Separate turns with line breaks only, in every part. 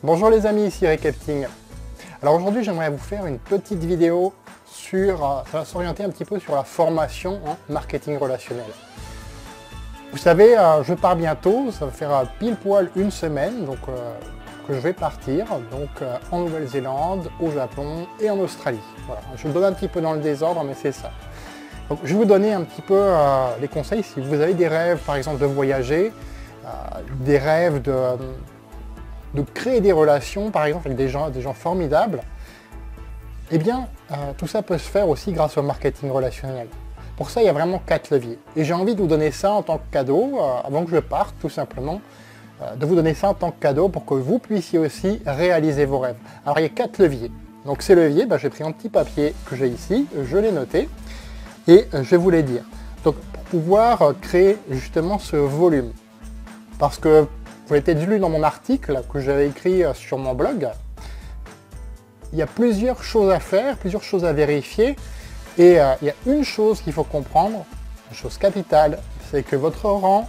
Bonjour les amis, ici Recapting. Alors aujourd'hui j'aimerais vous faire une petite vidéo sur, ça va s'orienter un petit peu sur la formation en marketing relationnel. Vous savez, je pars bientôt, ça va faire pile poil une semaine donc, que je vais partir en Nouvelle-Zélande, au Japon et en Australie. Voilà. Je me donne un petit peu dans le désordre mais c'est ça. Donc, je vais vous donner un petit peu les conseils si vous avez des rêves par exemple de voyager, des rêves de créer des relations par exemple avec des gens formidables. Eh bien, tout ça peut se faire aussi grâce au marketing relationnel. Pour ça, il y a vraiment 4 leviers. Et j'ai envie de vous donner ça en tant que cadeau, avant que je parte, tout simplement, de vous donner ça en tant que cadeau pour que vous puissiez aussi réaliser vos rêves. Alors, il y a 4 leviers. Donc, ces leviers, j'ai pris un petit papier que j'ai ici, je l'ai noté, et je vais vous les dire. Donc, pour pouvoir créer justement ce volume, parce que vous l'avez peut-être lu dans mon article que j'avais écrit sur mon blog, il y a plusieurs choses à faire, plusieurs choses à vérifier, et il y a une chose qu'il faut comprendre, une chose capitale, c'est que votre rang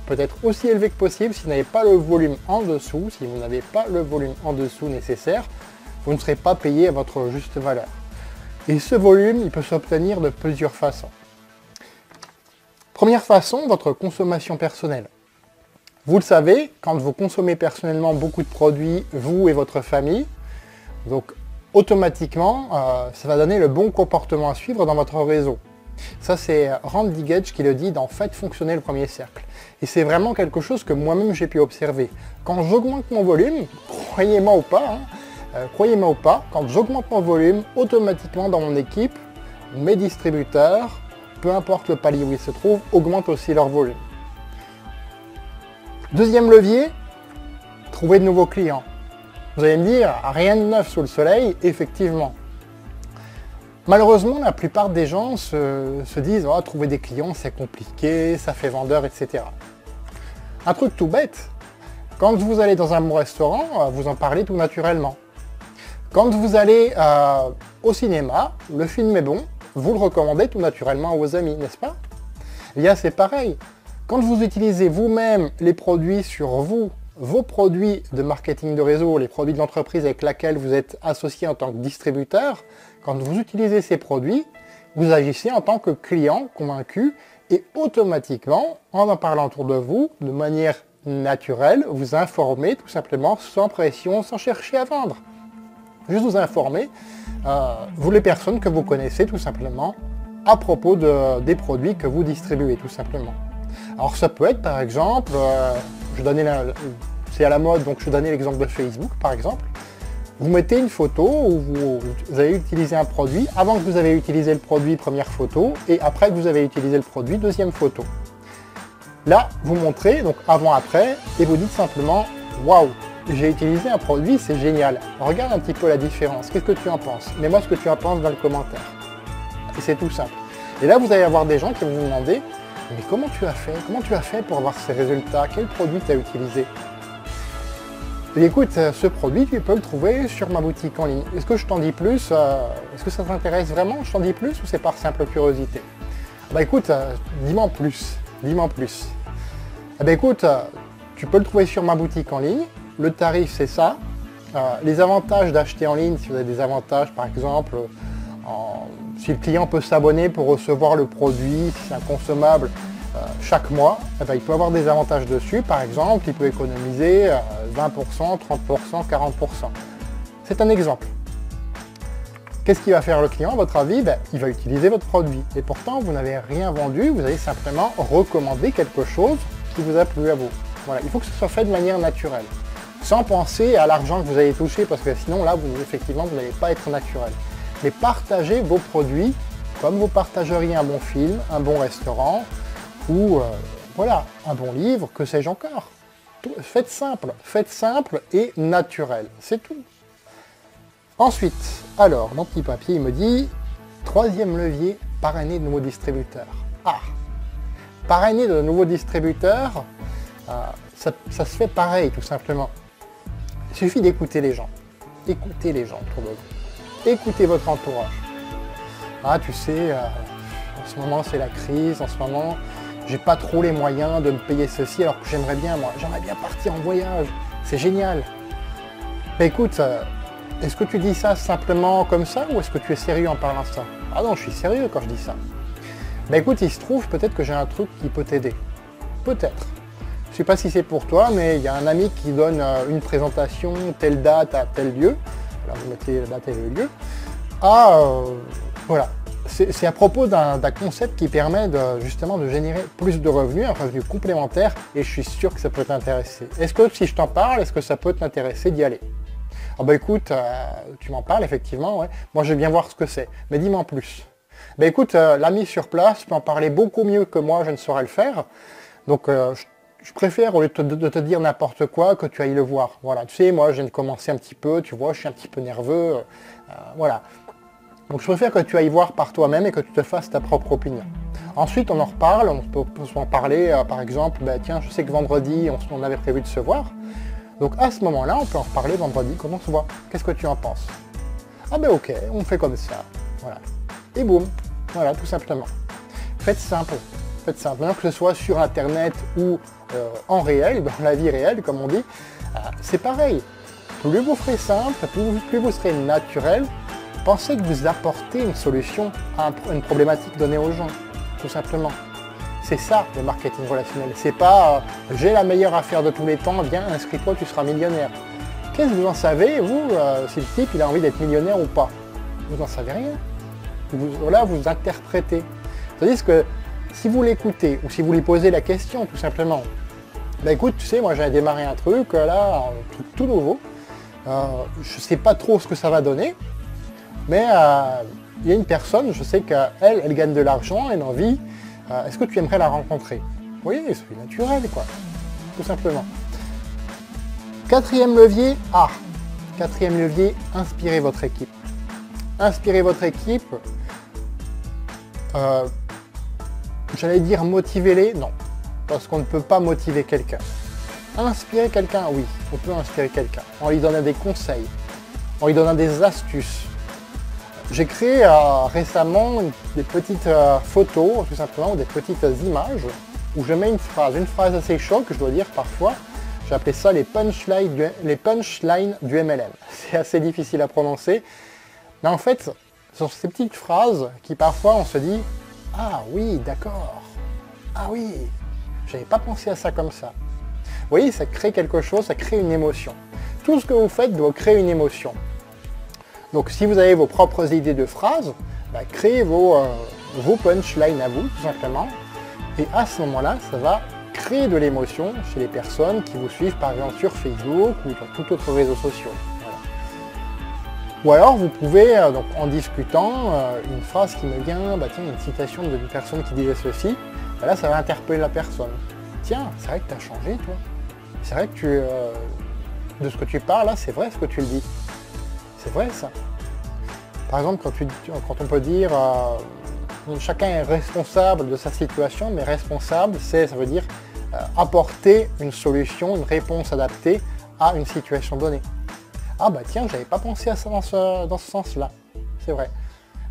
peut être aussi élevé que possible si vous n'avez pas le volume en dessous, si vous n'avez pas le volume en dessous nécessaire, vous ne serez pas payé à votre juste valeur. Et ce volume, il peut s'obtenir de plusieurs façons. Première façon, votre consommation personnelle. Vous le savez, quand vous consommez personnellement beaucoup de produits, vous et votre famille, donc automatiquement, ça va donner le bon comportement à suivre dans votre réseau. Ça, c'est Randy Gage qui le dit dans Faites fonctionner le premier cercle. Et c'est vraiment quelque chose que moi-même j'ai pu observer. Quand j'augmente mon volume, croyez-moi ou pas, quand j'augmente mon volume, automatiquement dans mon équipe, mes distributeurs, peu importe le palier où ils se trouvent, augmentent aussi leur volume. Deuxième levier, trouver de nouveaux clients. Vous allez me dire, rien de neuf sous le soleil, effectivement. Malheureusement, la plupart des gens se disent oh, trouver des clients, c'est compliqué, ça fait vendeur, etc. Un truc tout bête, quand vous allez dans un bon restaurant, vous en parlez tout naturellement. Quand vous allez au cinéma, le film est bon, vous le recommandez tout naturellement à vos amis, n'est-ce pas? Eh bien, c'est pareil. Quand vous utilisez vous-même les produits sur vous, vos produits de marketing de réseau, les produits de l'entreprise avec laquelle vous êtes associé en tant que distributeur, quand vous utilisez ces produits, vous agissez en tant que client convaincu et automatiquement, en parlant autour de vous, de manière naturelle, vous informez tout simplement, sans pression, sans chercher à vendre. Juste vous informer, vous les personnes que vous connaissez tout simplement, à propos des produits que vous distribuez tout simplement. Alors ça peut être par exemple, c'est à la mode, donc je donnais l'exemple de Facebook par exemple. Vous mettez une photo où vous avez utilisé un produit, avant que vous avez utilisé le produit, première photo, et après que vous avez utilisé le produit, deuxième photo. Là, vous montrez, donc avant-après, et vous dites simplement « Waouh, j'ai utilisé un produit, c'est génial. Regarde un petit peu la différence, qu'est-ce que tu en penses? Mets-moi ce que tu en penses dans le commentaire. » Et c'est tout simple. Et là, vous allez avoir des gens qui vont vous demander « Mais comment tu as fait? Comment tu as fait pour avoir ces résultats? Quel produit tu as utilisé ?» Et écoute, ce produit, tu peux le trouver sur ma boutique en ligne. Est-ce que je t'en dis plus? Est-ce que ça t'intéresse vraiment? Je t'en dis plus ou c'est par simple curiosité? Bah écoute, dis-moi en plus. Dis-moi en plus. Eh ben écoute, tu peux le trouver sur ma boutique en ligne. Le tarif, c'est ça. Les avantages d'acheter en ligne, si vous avez des avantages, par exemple, si le client peut s'abonner pour recevoir le produit, si c'est un consommable, chaque mois, eh ben, il peut avoir des avantages dessus. Par exemple, il peut économiser 20%, 30%, 40%. C'est un exemple. Qu'est-ce qu'il va faire le client à votre avis? Il va utiliser votre produit. Et pourtant, vous n'avez rien vendu, vous avez simplement recommandé quelque chose qui vous a plu à vous. Voilà, il faut que ce soit fait de manière naturelle. Sans penser à l'argent que vous allez toucher, parce que sinon, là, effectivement, vous n'allez pas être naturel. Mais partagez vos produits comme vous partageriez un bon film, un bon restaurant, ou voilà, un bon livre, que sais-je encore. Faites simple et naturel, c'est tout. Ensuite, alors, mon petit papier, il me dit, troisième levier, parrainer de nouveaux distributeurs. Ah, parrainer de nouveaux distributeurs, ça se fait pareil, tout simplement. Il suffit d'écouter les gens. Écoutez les gens autour de vous. Écoutez votre entourage. Ah, tu sais, en ce moment, c'est la crise, en ce moment, j'ai pas trop les moyens de me payer ceci alors que j'aimerais bien, moi, j'aimerais bien partir en voyage, c'est génial. Bah écoute, est-ce que tu dis ça simplement comme ça ou est-ce que tu es sérieux en parlant de ça? Ah non, je suis sérieux quand je dis ça. Bah écoute, il se trouve peut-être que j'ai un truc qui peut t'aider. Peut-être. Je sais pas si c'est pour toi, mais il y a un ami qui donne une présentation, telle date à tel lieu. Là, vous mettez la date et le lieu. Voilà. C'est à propos d'un concept qui permet justement de générer plus de revenus, un revenu complémentaire, et je suis sûr que ça peut t'intéresser. Est-ce que si je t'en parle, est-ce que ça peut t'intéresser d'y aller? Ah bah écoute, tu m'en parles effectivement, ouais. Moi je vais bien voir ce que c'est, mais dis-moi en plus. Bah écoute, l'ami sur place peut en parler beaucoup mieux que moi, je ne saurais le faire. Donc je préfère, au lieu de te dire n'importe quoi, que tu ailles le voir. Voilà, tu sais, moi je viens de commencer un petit peu, tu vois, je suis un petit peu nerveux, voilà. Donc je préfère que tu ailles voir par toi-même et que tu te fasses ta propre opinion. Ensuite, on en reparle, on peut en parler, par exemple, bah, tiens, je sais que vendredi, on avait prévu de se voir. Donc à ce moment-là, on peut en reparler vendredi quand on se voit. Qu'est-ce que tu en penses? Ah ben ok, on fait comme ça. Voilà. Et boum. Voilà, tout simplement. Faites simple. Faites simple. Maintenant que ce soit sur Internet ou en réel, dans la vie réelle, comme on dit, c'est pareil. Plus vous ferez simple, plus vous serez naturel, pensez que vous apportez une solution à une problématique donnée aux gens, tout simplement. C'est ça le marketing relationnel. C'est pas j'ai la meilleure affaire de tous les temps, viens, inscris-toi, tu seras millionnaire. Qu'est-ce que vous en savez, vous, si le type il a envie d'être millionnaire ou pas? Vous n'en savez rien. Voilà, vous interprétez. C'est-à-dire que si vous l'écoutez ou si vous lui posez la question, tout simplement, bah écoute, tu sais, moi j'ai démarré un truc, là, un truc tout nouveau. Je sais pas trop ce que ça va donner. Mais il y a une personne, je sais qu'elle gagne de l'argent, elle en vit. Est-ce que tu aimerais la rencontrer? Oui, c'est naturel, quoi. Tout simplement. Quatrième levier, quatrième levier, inspirez votre équipe. Inspirez votre équipe. J'allais dire motivez-les, non. Parce qu'on ne peut pas motiver quelqu'un. Inspirer quelqu'un, oui, on peut inspirer quelqu'un. En lui donnant des conseils, en lui donnant des astuces. J'ai créé récemment des petites photos, tout simplement, ou des petites images, où je mets une phrase assez choc, je dois dire parfois. J'ai appelé ça les punchlines du MLM. C'est assez difficile à prononcer. Mais en fait, ce sont ces petites phrases qui parfois on se dit « Ah oui, d'accord. Ah oui, j'avais pas pensé à ça comme ça. » Vous voyez, ça crée quelque chose, ça crée une émotion. Tout ce que vous faites doit créer une émotion. Donc si vous avez vos propres idées de phrases, bah, créez vos punchlines à vous, tout simplement. Et à ce moment-là, ça va créer de l'émotion chez les personnes qui vous suivent, par exemple sur Facebook ou dans tout autre réseau social. Voilà. Ou alors vous pouvez, donc, en discutant, une phrase qui me vient, bah, tiens, une citation d'une personne qui disait ceci, bah, là ça va interpeller la personne. Tiens, c'est vrai que tu as changé, toi. C'est vrai que de ce que tu parles là, c'est vrai ce que tu le dis. C'est vrai ça. Par exemple, quand on peut dire chacun est responsable de sa situation, mais responsable, ça veut dire apporter une solution, une réponse adaptée à une situation donnée. Ah bah tiens, j'avais pas pensé à ça dans ce sens-là. C'est vrai.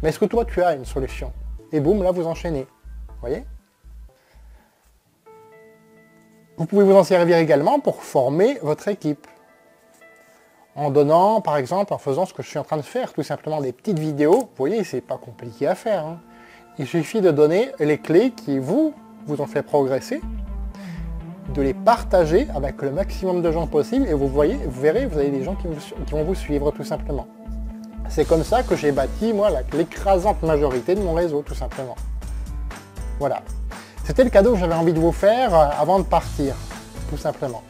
Mais est-ce que toi tu as une solution? Et boum, là vous enchaînez. Vous voyez? Vous pouvez vous en servir également pour former votre équipe. En donnant, par exemple, en faisant ce que je suis en train de faire, tout simplement des petites vidéos. Vous voyez, c'est pas compliqué à faire. Hein. Il suffit de donner les clés qui vous ont fait progresser, de les partager avec le maximum de gens possible, et vous verrez, vous avez des gens qui vont vous suivre, tout simplement. C'est comme ça que j'ai bâti, moi, l'écrasante majorité de mon réseau, tout simplement. Voilà. C'était le cadeau que j'avais envie de vous faire avant de partir, tout simplement.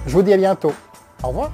Je vous dis à bientôt. Au revoir.